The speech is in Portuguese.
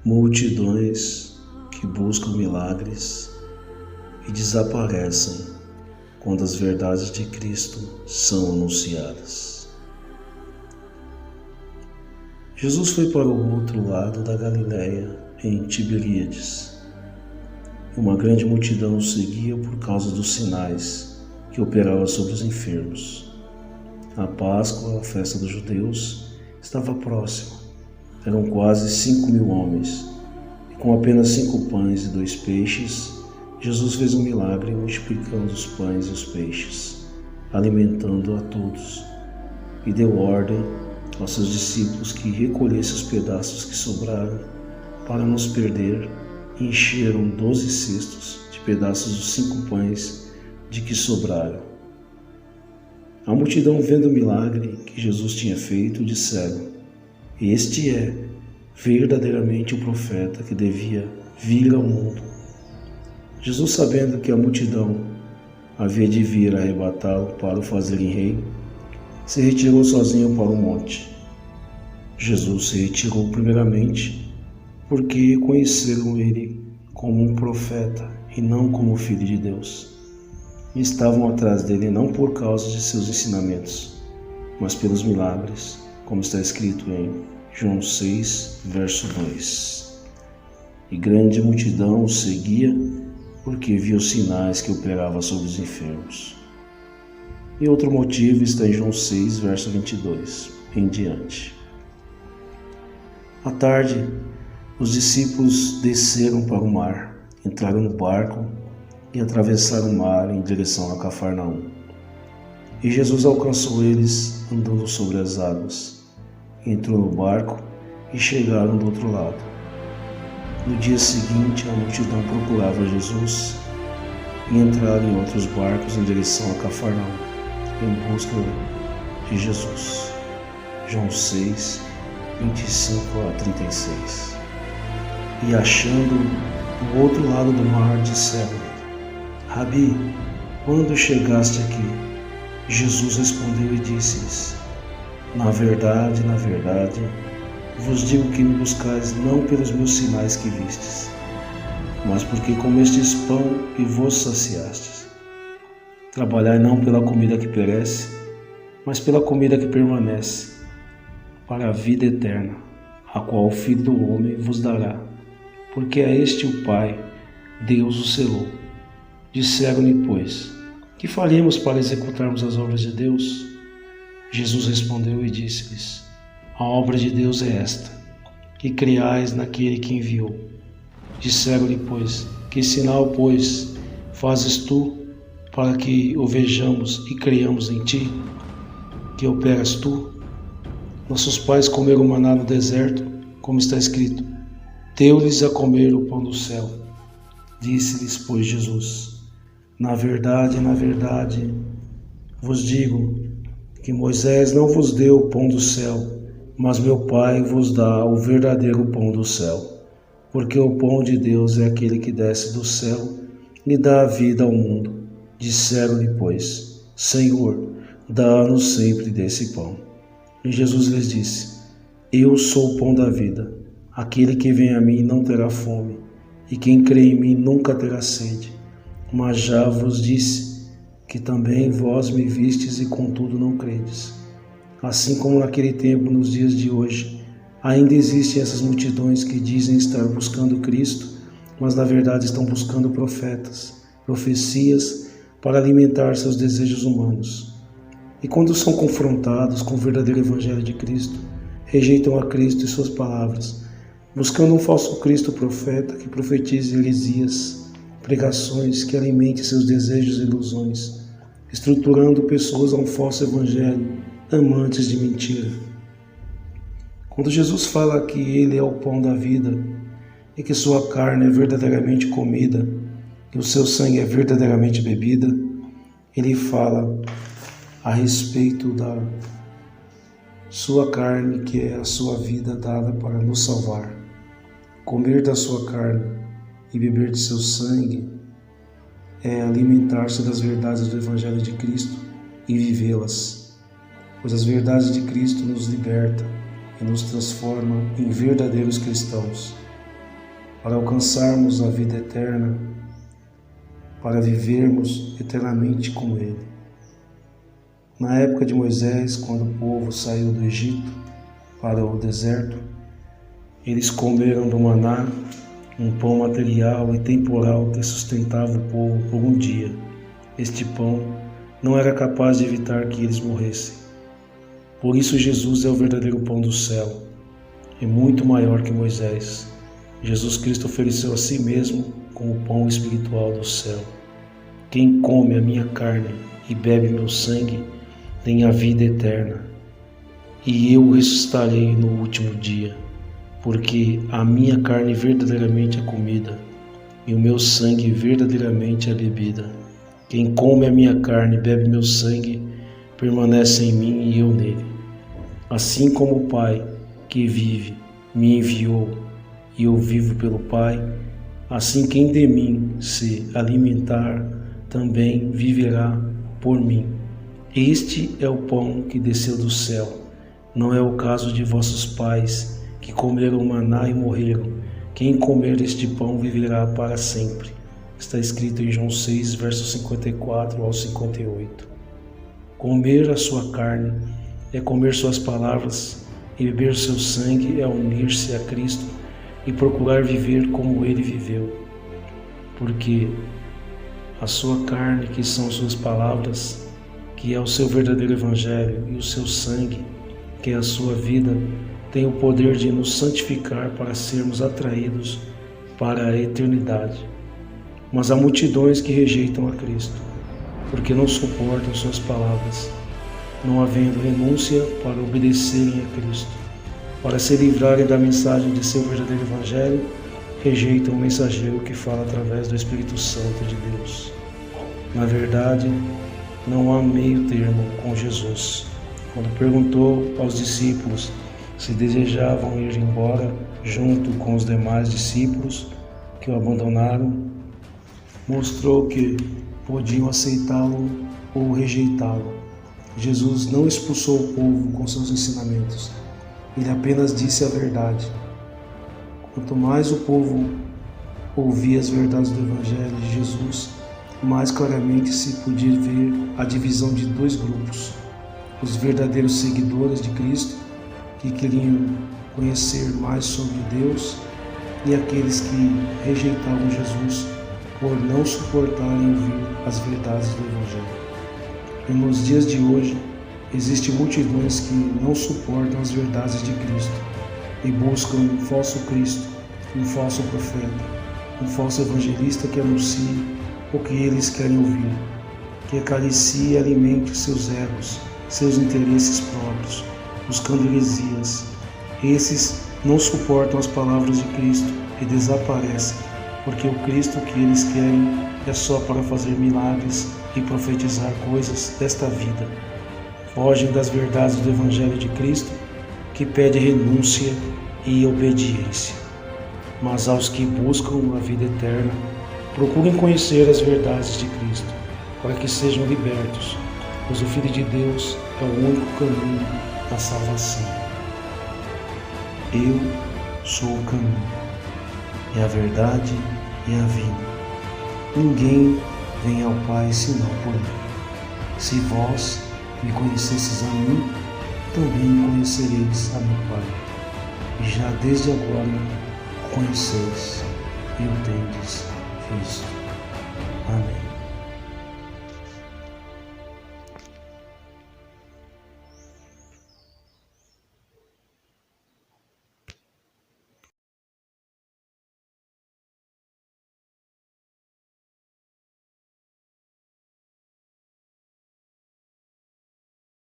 Multidões que buscam milagres e desaparecem quando as verdades de Cristo são anunciadas. Jesus foi para o outro lado da Galileia, em Tiberíades. Uma grande multidão o seguia por causa dos sinais que operava sobre os enfermos. A Páscoa, a festa dos judeus, estava próxima. Eram quase 5.000 homens, e com apenas 5 pães e 2 peixes, Jesus fez um milagre multiplicando os pães e os peixes, alimentando a todos, e deu ordem aos seus discípulos que recolhessem os pedaços que sobraram para não os perder, e encheram 12 cestos de pedaços dos 5 pães de que sobraram. A multidão, vendo o milagre que Jesus tinha feito, disseram: "Este é verdadeiramente o profeta que devia vir ao mundo." Jesus, sabendo que a multidão havia de vir arrebatá-lo para o fazerem rei, se retirou sozinho para o monte. Jesus se retirou primeiramente porque reconheceram ele como um profeta e não como filho de Deus. E estavam atrás dele não por causa de seus ensinamentos, mas pelos milagres, como está escrito em João 6, verso 2. E grande multidão o seguia porque via os sinais que operava sobre os enfermos. E outro motivo está em João 6, verso 22 em diante. À tarde, os discípulos desceram para o mar, entraram no barco e atravessaram o mar em direção a Cafarnaum. E Jesus alcançou eles andando sobre as águas. Entrou no barco e chegaram do outro lado. No dia seguinte, a multidão procurava Jesus e entraram em outros barcos em direção a Cafarnaum, em busca de Jesus. João 6, 25 a 36. E achando do outro lado do mar, disseram: "Rabi, quando chegaste aqui?" Jesus respondeu e disse-lhes: na verdade, vos digo que me buscais não pelos meus sinais que vistes, mas porque comestes pão e vos saciastes. Trabalhai não pela comida que perece, mas pela comida que permanece, para a vida eterna, a qual o Filho do Homem vos dará, porque a este o Pai, Deus o selou. Disseram-lhe, pois: "Que faremos para executarmos as obras de Deus?" Jesus respondeu e disse-lhes: "A obra de Deus é esta, que creiais naquele que enviou." Disseram-lhe, pois: "Que sinal, pois, fazes tu para que o vejamos e creiamos em ti? Que operas tu? Nossos pais comeram maná no deserto, como está escrito: deu-lhes a comer o pão do céu." Disse-lhes, pois, Jesus: na verdade, vos digo que Moisés não vos deu o pão do céu, mas meu Pai vos dá o verdadeiro pão do céu. Porque o pão de Deus é aquele que desce do céu e dá a vida ao mundo. Disseram-lhe, pois: "Senhor, dá-nos sempre desse pão." E Jesus lhes disse: "Eu sou o pão da vida. Aquele que vem a mim não terá fome, e quem crê em mim nunca terá sede. Mas já vos disse que também vós me vistes e contudo não credes." Assim como naquele tempo, nos dias de hoje, ainda existem essas multidões que dizem estar buscando Cristo, mas na verdade estão buscando profetas, profecias para alimentar seus desejos humanos. E quando são confrontados com o verdadeiro Evangelho de Cristo, rejeitam a Cristo e suas palavras, buscando um falso Cristo profeta que profetize heresias, pregações que alimentem seus desejos e ilusões, estruturando pessoas a um falso evangelho, amantes de mentira. Quando Jesus fala que Ele é o pão da vida e que sua carne é verdadeiramente comida e o seu sangue é verdadeiramente bebida, Ele fala a respeito da sua carne, que é a sua vida dada para nos salvar. Comer da sua carne e beber de seu sangue é alimentar-se das verdades do Evangelho de Cristo e vivê-las, pois as verdades de Cristo nos libertam e nos transforma em verdadeiros cristãos, para alcançarmos a vida eterna, para vivermos eternamente com Ele. Na época de Moisés, quando o povo saiu do Egito para o deserto, eles comeram do maná, um pão material e temporal que sustentava o povo por um dia. Este pão não era capaz de evitar que eles morressem. Por isso Jesus é o verdadeiro pão do céu, e muito maior que Moisés. Jesus Cristo ofereceu a si mesmo como o pão espiritual do céu. Quem come a minha carne e bebe meu sangue tem a vida eterna, e eu ressuscitarei no último dia, porque a minha carne verdadeiramente é comida, e o meu sangue verdadeiramente é bebida. Quem come a minha carne e bebe meu sangue permanece em mim e eu nele. Assim como o Pai que vive me enviou e eu vivo pelo Pai, assim quem de mim se alimentar também viverá por mim. Este é o pão que desceu do céu. Não é o caso de vossos pais, que comeram maná e morreram. Quem comer este pão viverá para sempre. Está escrito em João 6, versos 54 ao 58. Comer a sua carne é comer suas palavras, e beber seu sangue é unir-se a Cristo e procurar viver como Ele viveu. Porque a sua carne, que são suas palavras, que é o seu verdadeiro evangelho, e o seu sangue, que é a sua vida, tem o poder de nos santificar para sermos atraídos para a eternidade. Mas há multidões que rejeitam a Cristo, porque não suportam suas palavras, não havendo renúncia para obedecerem a Cristo. Para se livrarem da mensagem de seu verdadeiro evangelho, rejeitam o mensageiro que fala através do Espírito Santo de Deus. Na verdade, não há meio termo com Jesus. Quando perguntou aos discípulos se desejavam ir embora junto com os demais discípulos que o abandonaram, mostrou que podiam aceitá-lo ou rejeitá-lo. Jesus não expulsou o povo com seus ensinamentos. Ele apenas disse a verdade. Quanto mais o povo ouvia as verdades do Evangelho de Jesus, mais claramente se podia ver a divisão de dois grupos: os verdadeiros seguidores de Cristo, que queriam conhecer mais sobre Deus, e aqueles que rejeitavam Jesus por não suportarem ouvir as verdades do Evangelho. E nos dias de hoje, existem multidões que não suportam as verdades de Cristo e buscam um falso Cristo, um falso profeta, um falso evangelista que anuncie o que eles querem ouvir, que acaricie e alimente seus egos, seus interesses próprios, buscando heresias. Esses não suportam as palavras de Cristo e desaparecem, porque o Cristo que eles querem é só para fazer milagres e profetizar coisas desta vida. Fogem das verdades do Evangelho de Cristo, que pede renúncia e obediência. Mas aos que buscam a vida eterna, procurem conhecer as verdades de Cristo, para que sejam libertos, pois o Filho de Deus é o único caminho da salvação. Eu sou o caminho, e a verdade e a vida. Ninguém vem ao Pai senão por mim. Se vós me conhecesses a mim, também conhecereis a meu Pai. E já desde agora o conheceis e o tendes visto. Amém.